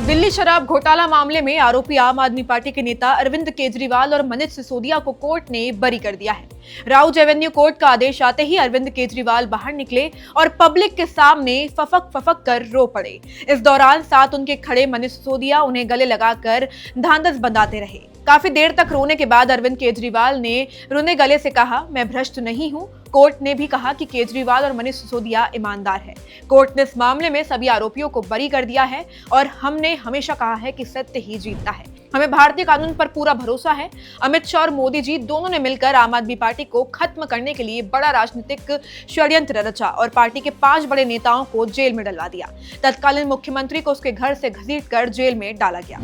दिल्ली शराब घोटाला मामले में आरोपी आम आदमी पार्टी के नेता अरविंद केजरीवाल और मनीष सिसोदिया को कोर्ट ने बरी कर दिया है। राउज एवेन्यू कोर्ट का आदेश आते ही अरविंद केजरीवाल बाहर निकले और पब्लिक के सामने फफक फफक कर रो पड़े। इस दौरान साथ उनके खड़े मनीष सिसोदिया उन्हें गले लगाकर ढांढस बंधाते रहे। काफी देर तक रोने के बाद अरविंद केजरीवाल ने रोने गले से कहा, मैं भ्रष्ट नहीं हूं। कोर्ट ने भी कहा कि केजरीवाल और मनीष सिसोदिया ईमानदार है। कोर्ट ने इस मामले में सभी आरोपियों को बरी कर दिया है और हमने हमेशा कहा है कि सत्य ही जीतता है। हमें भारतीय कानून पर पूरा भरोसा है। अमित शाह और मोदी जी दोनों ने मिलकर आम आदमी पार्टी को खत्म करने के लिए बड़ा राजनीतिक षड्यंत्र रचा और पार्टी के 5 बड़े नेताओं को जेल में डलवा दिया। तत्कालीन मुख्यमंत्री को उसके घर से घसीटकर जेल में डाला गया।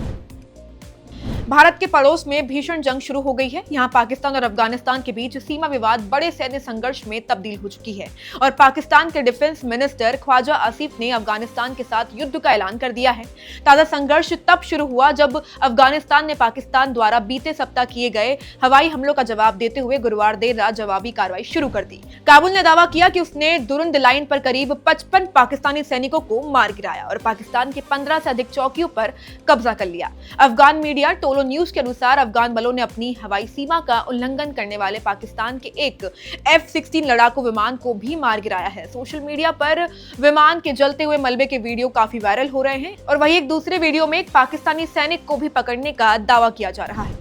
भारत के पड़ोस में भीषण जंग शुरू हो गई है। यहाँ पाकिस्तान और अफगानिस्तान के बीच सीमा विवाद बड़े सैन्य संघर्ष में तब्दील हो चुकी है और पाकिस्तान के डिफेंस मिनिस्टर ख्वाजा आसिफ ने अफगानिस्तान के साथ युद्ध का ऐलान कर दिया है। ताजा संघर्ष तब शुरू हुआ जब अफगानिस्तान ने पाकिस्तान द्वारा बीते सप्ताह किए गए हवाई हमलों का जवाब देते हुए गुरुवार देर रात जवाबी कार्रवाई शुरू कर दी। काबुल ने दावा किया कि उसने दुरुंद लाइन पर करीब 55 पाकिस्तानी सैनिकों को मार गिराया और पाकिस्तान के 15 से अधिक चौकियों पर कब्जा कर लिया। अफगान मीडिया टोलो न्यूज के अनुसार अफगान बलों ने अपनी हवाई सीमा का उल्लंघन करने वाले पाकिस्तान के एक F-16 लड़ाकू विमान को भी मार गिराया है। सोशल मीडिया पर विमान के जलते हुए मलबे के वीडियो काफी वायरल हो रहे हैं और वहीं एक दूसरे वीडियो में एक पाकिस्तानी सैनिक को भी पकड़ने का दावा किया जा रहा है।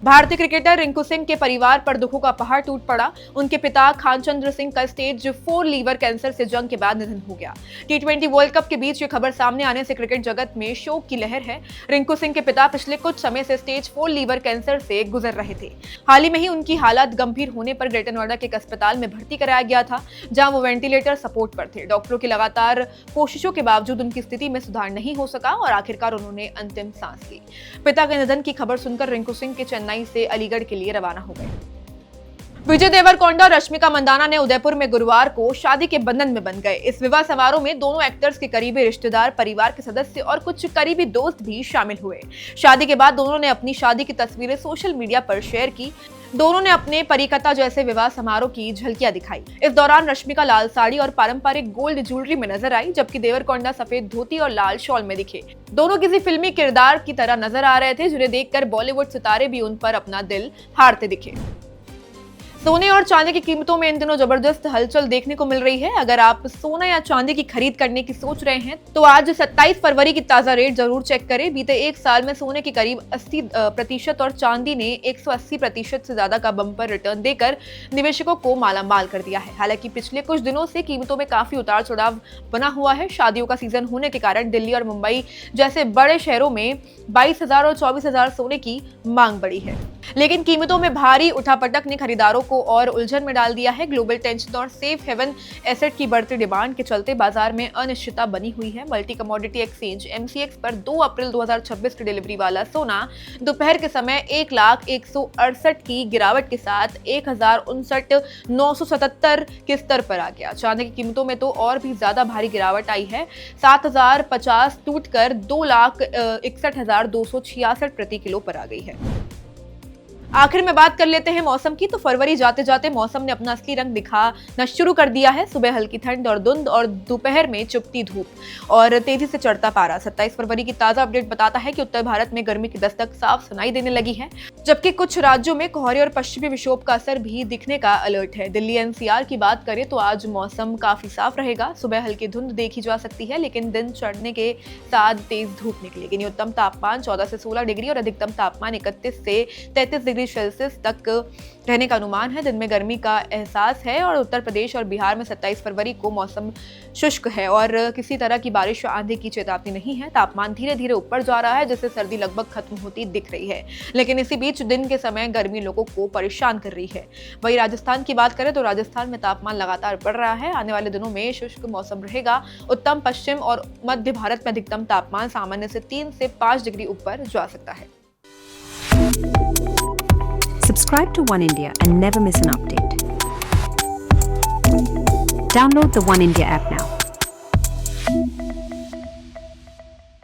भारतीय क्रिकेटर रिंकू सिंह के परिवार पर दुखों का पहाड़ टूट पड़ा। उनके पिता खानचंद्र सिंह का स्टेज 4 लीवर कैंसर से जंग के बाद निधन हो गया। T20 वर्ल्ड कप के बीच ये खबर सामने आने से क्रिकेट जगत में शोक की लहर है। रिंकू सिंह के पिता पिछले कुछ समय से स्टेज 4 लीवर कैंसर से गुजर रहे थे। हाल ही में ही उनकी हालत गंभीर होने पर ग्रेटर नोएडा के एक अस्पताल में भर्ती कराया गया था, जहां वो वेंटिलेटर सपोर्ट पर थे। डॉक्टरों की लगातार कोशिशों के बावजूद उनकी स्थिति में सुधार नहीं हो सका और आखिरकार उन्होंने अंतिम सांस ली। पिता के निधन की खबर सुनकर रिंकू सिंह के चेन्नई से अलीगढ़ के लिए रवाना हो गए। विजय देवरकोंडा और रश्मिका मंदाना ने उदयपुर में गुरुवार को शादी के बंधन में बंध गए। इस विवाह समारोह में दोनों एक्टर्स के करीबी रिश्तेदार, परिवार के सदस्य और कुछ करीबी दोस्त भी शामिल हुए। शादी के बाद दोनों ने अपनी शादी की तस्वीरें सोशल मीडिया पर शेयर की। दोनों ने अपने परिकथा जैसे विवाह समारोह की झलकियां दिखाई। इस दौरान रश्मिका लाल साड़ी और पारंपरिक गोल्ड ज्वेलरी में नजर आई, जबकि देवरकोंडा सफेद धोती और लाल शॉल में दिखे। दोनों किसी फिल्मी किरदार की तरह नजर आ रहे थे, जिन्हें देखकर बॉलीवुड सितारे भी उन पर अपना दिल हारते दिखे। सोने और चांदी की कीमतों में इन दिनों जबरदस्त हलचल देखने को मिल रही है। अगर आप सोना या चांदी की खरीद करने की सोच रहे हैं तो आज 27 फरवरी की ताजा रेट जरूर चेक करें। बीते एक साल में सोने की करीब 80% और चांदी ने 180% से ज्यादा का बम्पर रिटर्न देकर निवेशकों को मालामाल कर दिया है। हालांकि पिछले कुछ दिनों से कीमतों में काफी उतार चढ़ाव बना हुआ है। शादियों का सीजन होने के कारण दिल्ली और मुंबई जैसे बड़े शहरों में 22,000 और 24,000 सोने की मांग बढ़ी है, लेकिन कीमतों में भारी उठापटक ने खरीदारों को और उलझन में डाल दिया है। ग्लोबल टेंशन और सेफ हेवन एसेट की बढ़ती डिमांड के चलते बाजार में अनिश्चितता बनी हुई है। मल्टी कमोडिटी एक्सचेंज MCX पर 2 अप्रैल 2026 की डिलीवरी वाला सोना दोपहर के समय 1,168 की गिरावट के साथ 1,59,977 के स्तर पर आ गया। चांदी की कीमतों में तो और भी ज्यादा भारी गिरावट आई है। 7,050 टूटकर 2,61,266 प्रति किलो पर आ गई है। आखिर में बात कर लेते हैं मौसम की। तो फरवरी जाते जाते मौसम ने अपना असली रंग दिखाना शुरू कर दिया है। सुबह हल्की ठंड और धुंध और दोपहर में चुपती धूप और तेजी से चढ़ता पारा। 27 फरवरी की ताजा अपडेट बताता है कि उत्तर भारत में गर्मी की दस्तक साफ सुनाई देने लगी है, जबकि कुछ राज्यों में कोहरे और पश्चिमी विक्षोभ का असर भी दिखने का अलर्ट है। दिल्ली NCR की बात करें तो आज मौसम काफी साफ रहेगा। सुबह हल्की धुंध देखी जा सकती है, लेकिन दिन चढ़ने के साथ तेज धूप निकलेगी। न्यूनतम तापमान 14 से 16 डिग्री और अधिकतम तापमान 31 से 33 डिग्री सेल्सियस तक रहने का अनुमान है। दिन में गर्मी का एहसास है और उत्तर प्रदेश और बिहार में 27 फरवरी को मौसम शुष्क है और किसी तरह की बारिश या आंधी की चेतावनी नहीं है। तापमान धीरे धीरे ऊपर जा रहा है, जिससे सर्दी लगभग खत्म होती दिख रही है, लेकिन इसी बीच दिन के समय गर्मी लोगों को परेशान कर रही है। वहीं राजस्थान की बात करें तो राजस्थान में तापमान लगातार बढ़ रहा है। आने वाले दिनों में शुष्क मौसम रहेगा। उत्तम पश्चिम और मध्य भारत में अधिकतम तापमान सामान्य से 3 से 5 डिग्री ऊपर जा सकता है। Subscribe to One India and never miss an update. Download the One India app now.